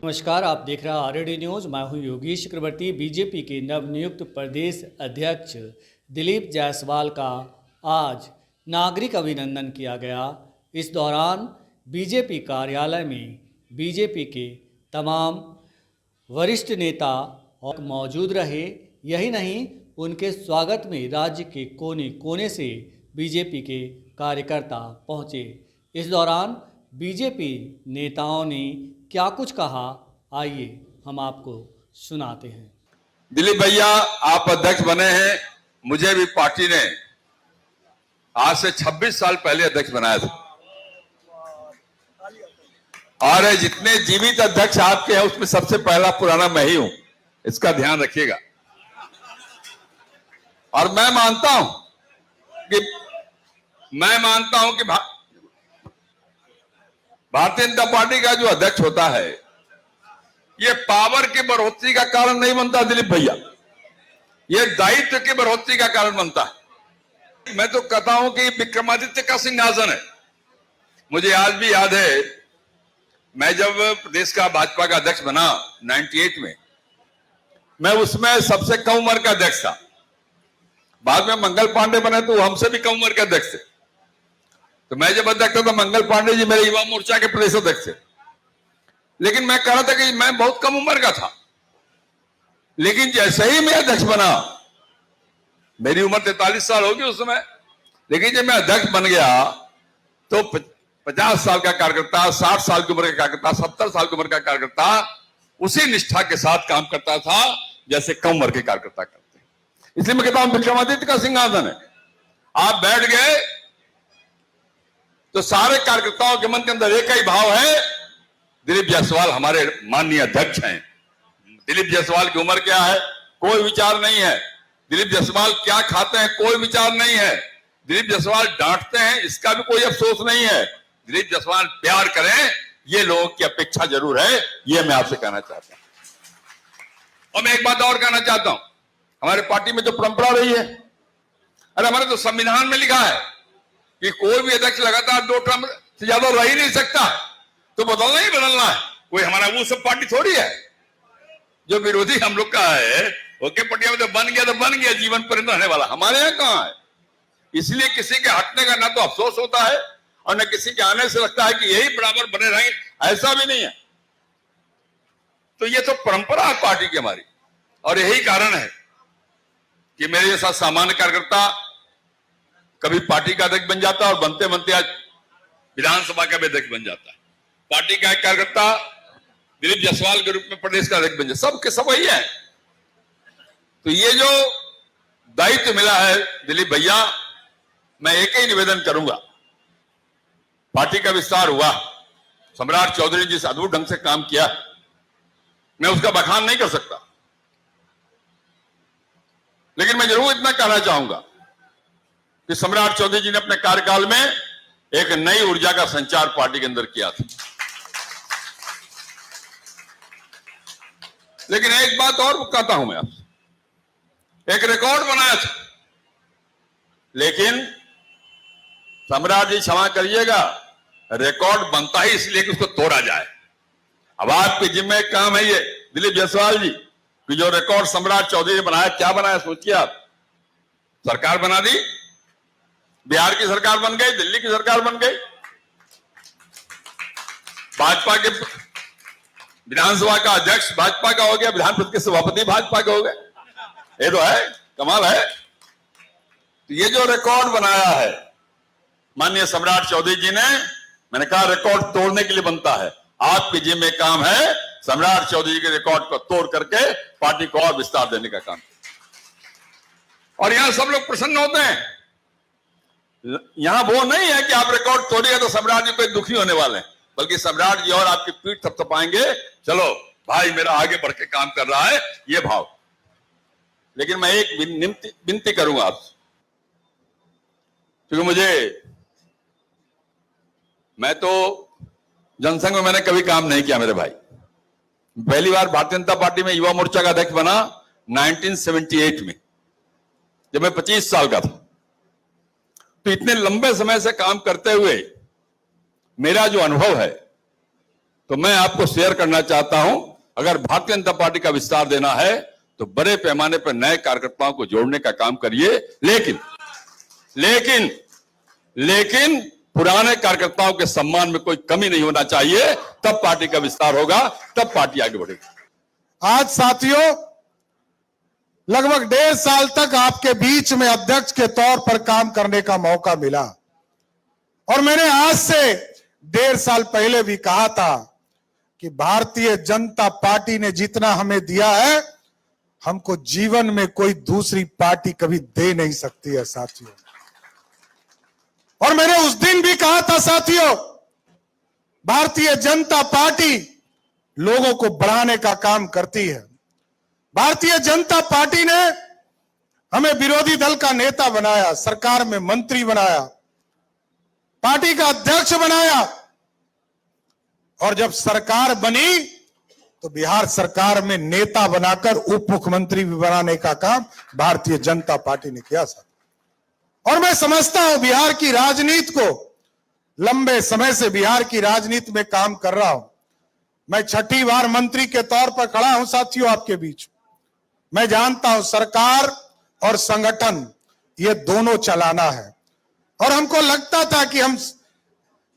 नमस्कार, आप देख रहे हैं आरएडी न्यूज। मैं हूं योगेश चक्रवर्ती। बीजेपी के नवनियुक्त प्रदेश अध्यक्ष दिलीप जायसवाल का आज नागरिक अभिनंदन किया गया। इस दौरान बीजेपी कार्यालय में बीजेपी के तमाम वरिष्ठ नेता और मौजूद रहे। यही नहीं, उनके स्वागत में राज्य के कोने कोने से बीजेपी के कार्यकर्ता पहुंचे। इस दौरान बीजेपी नेताओं ने क्या कुछ कहा, आइए हम आपको सुनाते हैं। दिलीप भैया, आप अध्यक्ष बने हैं। मुझे भी पार्टी ने आज से 26 साल पहले अध्यक्ष बनाया था, और जितने जीवित अध्यक्ष आपके हैं उसमें सबसे पहला पुराना मैं ही हूं, इसका ध्यान रखिएगा। और मैं मानता हूं कि भारतीय जनता पार्टी का जो अध्यक्ष होता है, ये पावर की बढ़ोतरी का कारण नहीं बनता दिलीप भैया, ये दायित्व की बढ़ोतरी का कारण बनता है। मैं तो कहता हूं कि विक्रमादित्य का सिंहासन है। मुझे आज भी याद है, मैं जब प्रदेश का भाजपा का अध्यक्ष बना 98 में, मैं उसमें सबसे कम उम्र का अध्यक्ष था। बाद में मंगल पांडे बने तो हमसे भी कम उम्र के अध्यक्ष थे। तो मैं जब अध्यक्ष था तो मंगल पांडे जी मेरे युवा मोर्चा के प्रदेश अध्यक्ष थे। लेकिन मैं कह रहा था कि मैं बहुत कम उम्र का था। लेकिन जैसे ही मैं अध्यक्ष बना, मेरी उम्र 43 साल होगी उस समय, लेकिन जब मैं अध्यक्ष बन गया तो 50 साल का कार्यकर्ता, 60 साल की उम्र का कार्यकर्ता, 70 साल की उम्र का कार्यकर्ता उसी निष्ठा के साथ काम करता था जैसे कम उम्र के कार्यकर्ता करते हैं। इसलिए मैं कहता हूं विक्रमादित्य का सिंहासन है। आप बैठ गए तो सारे कार्यकर्ताओं के मन के अंदर एक ही भाव है, दिलीप जायसवाल हमारे माननीय अध्यक्ष हैं। दिलीप जायसवाल की उम्र क्या है, कोई विचार नहीं है। दिलीप जायसवाल क्या खाते हैं, कोई विचार नहीं है। दिलीप जायसवाल डांटते हैं, इसका भी कोई अफसोस नहीं है। दिलीप जायसवाल प्यार करें, ये लोगों की अपेक्षा जरूर है। ये मैं आपसे कहना चाहता हूं। और मैं एक बात और कहना चाहता हूं, हमारे पार्टी में जो परंपरा रही है, अरे हमारे तो संविधान में लिखा है कि कोई भी अध्यक्ष लगातार 2 टर्म से ज्यादा रह ही नहीं सकता, तो बदलना ही बदलना है। कोई हमारा वो सब पार्टी थोड़ी है जो विरोधी हम लोग का है। ओके, पटिया में तो बन गया, जीवन पर्यंत रहने वाला। हमारे यहाँ कहां है। इसलिए किसी के हटने का ना तो अफसोस होता है और न किसी के आने से लगता है कि यही बराबर बने रहेंगे, ऐसा भी नहीं है। तो ये तो परंपरा है पार्टी की हमारी, और यही कारण है कि मेरे जैसा सामान्य कार्यकर्ता कभी पार्टी का अध्यक्ष बन जाता है और बनते बनते आज विधानसभा का भी अध्यक्ष बन जाता है। पार्टी का एक कार्यकर्ता दिलीप जायसवाल के रूप में प्रदेश का अध्यक्ष बन जाए, सबके सब वही है। तो ये जो दायित्व मिला है दिलीप भैया, मैं एक ही निवेदन करूंगा। पार्टी का विस्तार हुआ, सम्राट चौधरी ने जिस अद्भुत ढंग से काम किया, मैं उसका बखान नहीं कर सकता, लेकिन मैं जरूर इतना कहना चाहूंगा कि सम्राट चौधरी जी ने अपने कार्यकाल में एक नई ऊर्जा का संचार पार्टी के अंदर किया था। लेकिन एक बात और कहता हूं मैं आपसे, एक रिकॉर्ड बनाया था, लेकिन सम्राट जी क्षमा करिएगा, रिकॉर्ड बनता ही इसलिए कि उसको तोड़ा जाए। अब आपके जिम्मे काम है ये दिलीप जायसवाल जी कि जो रिकॉर्ड सम्राट चौधरी ने बनाया, क्या बनाया सोचिए आप। सरकार बना दी, बिहार की सरकार बन गई, दिल्ली की सरकार बन गई, भाजपा के विधानसभा का अध्यक्ष भाजपा का हो गया, विधान परिषद के सभापति भाजपा के हो गए। ये तो है, कमाल है। तो ये जो रिकॉर्ड बनाया है माननीय सम्राट चौधरी जी ने, मैंने कहा रिकॉर्ड तोड़ने के लिए बनता है। आपके जिम्मे काम है सम्राट चौधरी के रिकॉर्ड को तोड़ करके पार्टी को और विस्तार देने का काम। और यहां सब लोग प्रसन्न होते हैं। यहां वो नहीं है कि आप रिकॉर्ड तोड़िएगा तो सम्राट जी कोई दुखी होने वाले हैं, बल्कि सम्राट जी और आपकी पीठ थपथपाएंगे, चलो भाई मेरा आगे बढ़ के काम कर रहा है, ये भाव। लेकिन मैं एक विनती करूंगा आपसे, क्योंकि मैं तो जनसंघ में मैंने कभी काम नहीं किया मेरे भाई। पहली बार भारतीय जनता पार्टी में युवा मोर्चा का अध्यक्ष बना 1978 में, जब मैं 25 साल का था। तो इतने लंबे समय से काम करते हुए मेरा जो अनुभव है तो मैं आपको शेयर करना चाहता हूं, अगर भारतीय जनता पार्टी का विस्तार देना है तो बड़े पैमाने पर नए कार्यकर्ताओं को जोड़ने का काम करिए, लेकिन पुराने कार्यकर्ताओं के सम्मान में कोई कमी नहीं होना चाहिए। तब पार्टी का विस्तार होगा, तब पार्टी आगे बढ़ेगी। आज साथियों, लगभग 1.5 साल तक आपके बीच में अध्यक्ष के तौर पर काम करने का मौका मिला और मैंने आज से 1.5 साल पहले भी कहा था कि भारतीय जनता पार्टी ने जितना हमें दिया है, हमको जीवन में कोई दूसरी पार्टी कभी दे नहीं सकती है साथियों। और मैंने उस दिन भी कहा था साथियों, भारतीय जनता पार्टी लोगों को बढ़ाने का काम करती है। भारतीय जनता पार्टी ने हमें विरोधी दल का नेता बनाया, सरकार में मंत्री बनाया, पार्टी का अध्यक्ष बनाया और जब सरकार बनी तो बिहार सरकार में नेता बनाकर उप मुख्यमंत्री भी बनाने का काम भारतीय जनता पार्टी ने किया साथ। और मैं समझता हूं बिहार की राजनीति को, लंबे समय से बिहार की राजनीति में काम कर रहा हूं। मैं 6ठी बार मंत्री के तौर पर खड़ा हूं साथियों आपके बीच। मैं जानता हूं सरकार और संगठन ये दोनों चलाना है और हमको लगता था कि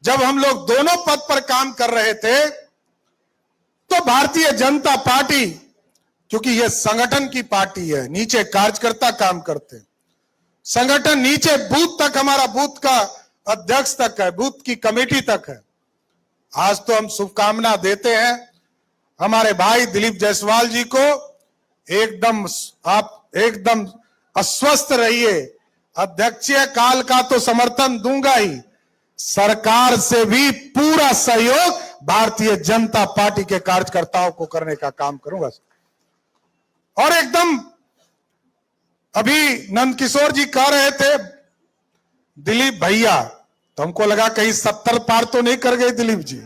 जब हम लोग दोनों पद पर काम कर रहे थे तो भारतीय जनता पार्टी, क्योंकि यह संगठन की पार्टी है, नीचे कार्यकर्ता काम करते हैं, संगठन नीचे बूथ तक, हमारा बूथ का अध्यक्ष तक है, बूथ की कमेटी तक है। आज तो हम शुभकामना देते हैं हमारे भाई दिलीप जायसवाल जी को, आप एकदम अस्वस्थ रहिए, अध्यक्षीय काल का तो समर्थन दूंगा ही, सरकार से भी पूरा सहयोग भारतीय जनता पार्टी के कार्यकर्ताओं को करने का काम करूंगा। और एकदम अभी नंदकिशोर जी कह रहे थे दिलीप भैया, तो हमको लगा कहीं 70 पार तो नहीं कर गए दिलीप जी,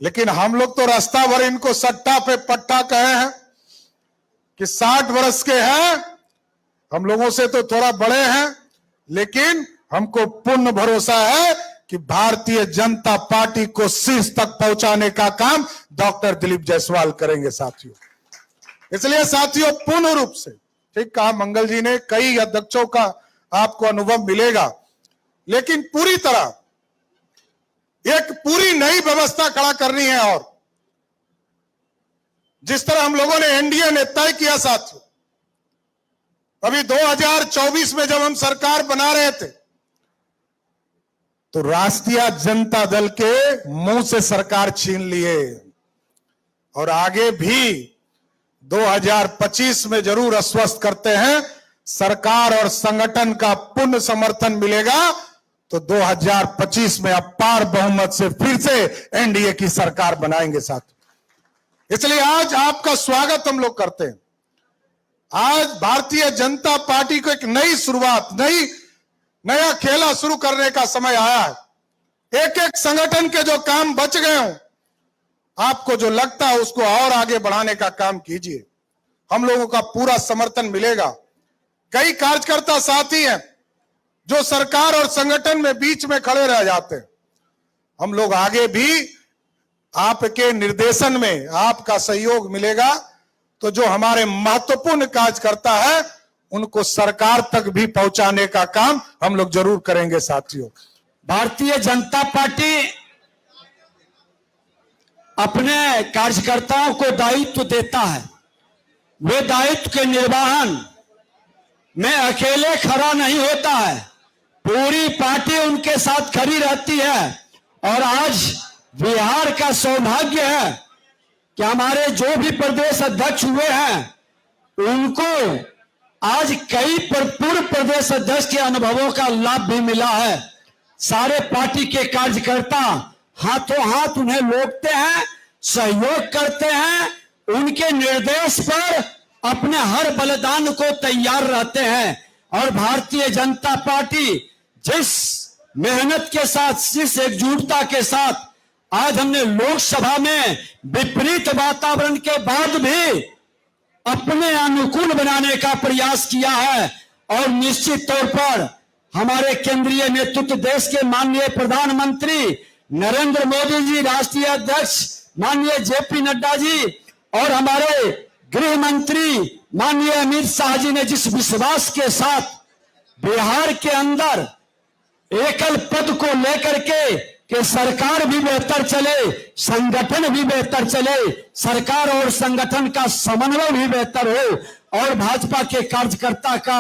लेकिन हम लोग तो रास्ता भर इनको सट्टा पे पट्टा कहे हैं कि 60 वर्ष के हैं, हम लोगों से तो थोड़ा बड़े हैं, लेकिन हमको पूर्ण भरोसा है कि भारतीय जनता पार्टी को शीर्ष तक पहुंचाने का काम डॉक्टर दिलीप जायसवाल करेंगे साथियों। इसलिए साथियों, पूर्ण रूप से ठीक कहा मंगल जी ने, कई अध्यक्षों का आपको अनुभव मिलेगा, लेकिन पूरी तरह एक पूरी नई व्यवस्था खड़ा करनी है। और जिस तरह हम लोगों ने एनडीए ने तय किया साथियों, अभी 2024 में जब हम सरकार बना रहे थे तो राष्ट्रीय जनता दल के मुंह से सरकार छीन लिए और आगे भी 2025 में जरूर आश्वस्त करते हैं, सरकार और संगठन का पूर्ण समर्थन मिलेगा तो 2025 में अपार बहुमत से फिर से एनडीए की सरकार बनाएंगे साथ। इसलिए आज आपका स्वागत हम लोग करते हैं। आज भारतीय जनता पार्टी को एक नई शुरुआत, नया खेला शुरू करने का समय आया है। एक एक संगठन के जो काम बच गए हों, आपको जो लगता है उसको और आगे बढ़ाने का काम कीजिए, हम लोगों का पूरा समर्थन मिलेगा। कई कार्यकर्ता साथी हैं जो सरकार और संगठन में बीच में खड़े रह जाते हैं, हम लोग आगे भी आपके निर्देशन में आपका सहयोग मिलेगा तो जो हमारे महत्वपूर्ण कार्यकर्ता है उनको सरकार तक भी पहुंचाने का काम हम लोग जरूर करेंगे साथियों। भारतीय जनता पार्टी अपने कार्यकर्ताओं को दायित्व देता है, वे दायित्व के निर्वहन में अकेले खड़ा नहीं होता है, पूरी पार्टी उनके साथ खड़ी रहती है। और आज बिहार का सौभाग्य है कि हमारे जो भी प्रदेश अध्यक्ष हुए हैं उनको आज कई पूर्व प्रदेश अध्यक्ष के अनुभवों का लाभ भी मिला है। सारे पार्टी के कार्यकर्ता हाथों हाथ उन्हें लोटते हैं, सहयोग करते हैं, उनके निर्देश पर अपने हर बलिदान को तैयार रहते हैं। और भारतीय जनता पार्टी जिस मेहनत के साथ, जिस एकजुटता के साथ आज हमने लोकसभा में विपरीत वातावरण के बाद भी अपने अनुकूल बनाने का प्रयास किया है, और निश्चित तौर पर हमारे केंद्रीय नेतृत्व, देश के माननीय प्रधानमंत्री नरेंद्र मोदी जी राष्ट्रीय अध्यक्ष माननीय जेपी नड्डा जी और हमारे गृह मंत्री माननीय अमित शाह जी ने जिस विश्वास के साथ बिहार के अंदर एकल पद को लेकर के सरकार भी बेहतर चले, संगठन भी बेहतर चले, सरकार और संगठन का समन्वय भी बेहतर हो और भाजपा के कार्यकर्ता का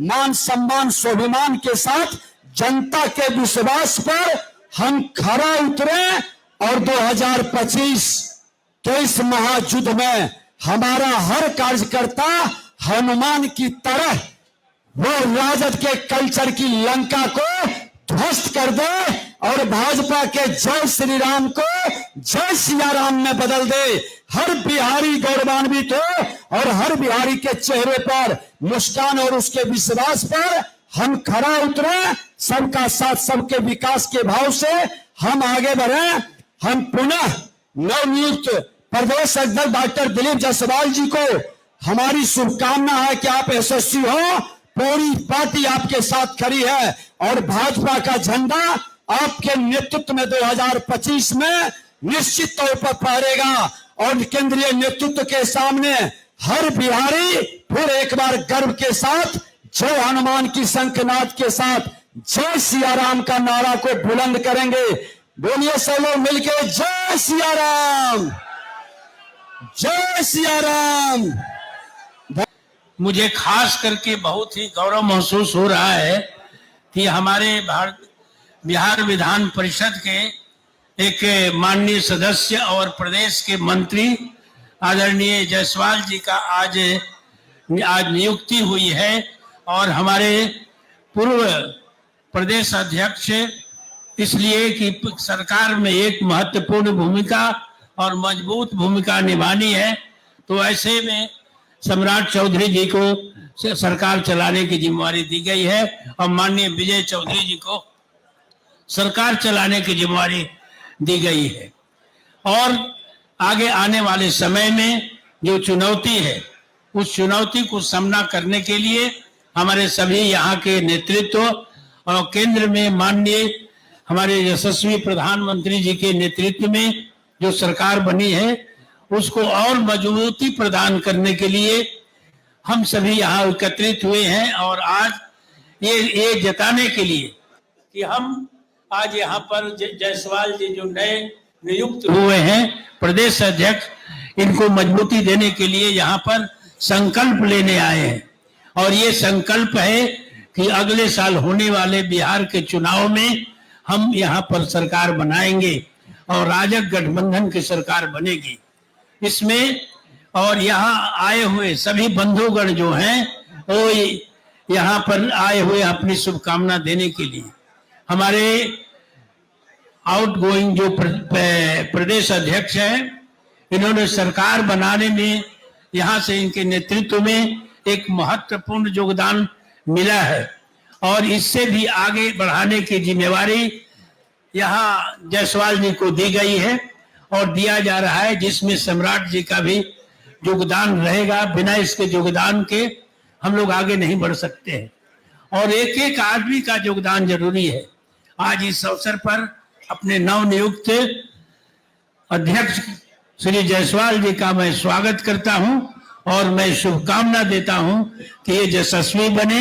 मान सम्मान स्वाभिमान के साथ जनता के विश्वास पर हम खरा उतरे और 2025 के इस महायुद्ध में हमारा हर कार्यकर्ता हनुमान की तरह वो राजद के कल्चर की लंका को ध्वस्त कर दे और भाजपा के जय श्री राम को जय सिया राम में बदल दे। हर बिहारी गौरवान्वित हो और हर बिहारी के चेहरे पर मुस्कान और उसके विश्वास पर हम खरा उतरे। सबका साथ सबके विकास के भाव से हम आगे बढ़े। हम पुनः नवनियुक्त प्रदेश अध्यक्ष डॉक्टर दिलीप जायसवाल जी को हमारी शुभकामना है कि आप यशस्वी हो। पूरी पार्टी आपके साथ खड़ी है और भाजपा का झंडा आपके नेतृत्व में 2025 में निश्चित तौर पर फहरेगा और केंद्रीय नेतृत्व के सामने हर बिहारी फिर एक बार गर्व के साथ जय हनुमान की शंखनाद के साथ जय सिया राम का नारा को बुलंद करेंगे। बोलिए सब लोग मिलकर जय सिया राम, जय सिया राम। मुझे खास करके बहुत ही गौरव महसूस हो रहा है कि हमारे बिहार विधान परिषद के एक माननीय सदस्य और प्रदेश के मंत्री आदरणीय जायसवाल जी का आज नियुक्ति हुई है और हमारे पूर्व प्रदेश अध्यक्ष इसलिए कि सरकार में एक महत्वपूर्ण भूमिका और मजबूत भूमिका निभानी है, तो ऐसे में सम्राट चौधरी जी को सरकार चलाने की जिम्मेवारी दी गई है और माननीय विजय चौधरी जी को सरकार चलाने की जिम्मेवारी दी गई है। और आगे आने वाले समय में जो चुनौती है उस चुनौती को सामना करने के लिए हमारे सभी यहाँ के नेतृत्व और केंद्र में माननीय हमारे यशस्वी प्रधानमंत्री जी के नेतृत्व में जो सरकार बनी है उसको और मजबूती प्रदान करने के लिए हम सभी यहाँ एकत्रित हुए हैं और आज ये जताने के लिए कि हम आज यहाँ पर जायसवाल जी जो नए नियुक्त हुए हैं प्रदेश अध्यक्ष, इनको मजबूती देने के लिए यहाँ पर संकल्प लेने आए हैं। और ये संकल्प है कि अगले साल होने वाले बिहार के चुनाव में हम यहाँ पर सरकार बनाएंगे और राजग गठबंधन की सरकार बनेगी। इसमें और यहाँ आए हुए सभी बंधुगण जो हैं वो यहाँ पर आए हुए अपनी शुभकामना देने के लिए हमारे आउटगोइंग जो प्रदेश अध्यक्ष हैं इन्होंने सरकार बनाने में यहाँ से इनके नेतृत्व में एक महत्वपूर्ण योगदान मिला है और इससे भी आगे बढ़ाने की जिम्मेवारी यहाँ जायसवाल जी को दी गई है और दिया जा रहा है, जिसमें सम्राट जी का भी योगदान रहेगा। बिना इसके योगदान के हम लोग आगे नहीं बढ़ सकते हैं और एक एक आदमी का योगदान जरूरी है। आज इस अवसर पर अपने नवनियुक्त अध्यक्ष श्री जायसवाल जी का मैं स्वागत करता हूं और मैं शुभकामना देता हूं कि ये यशस्वी बने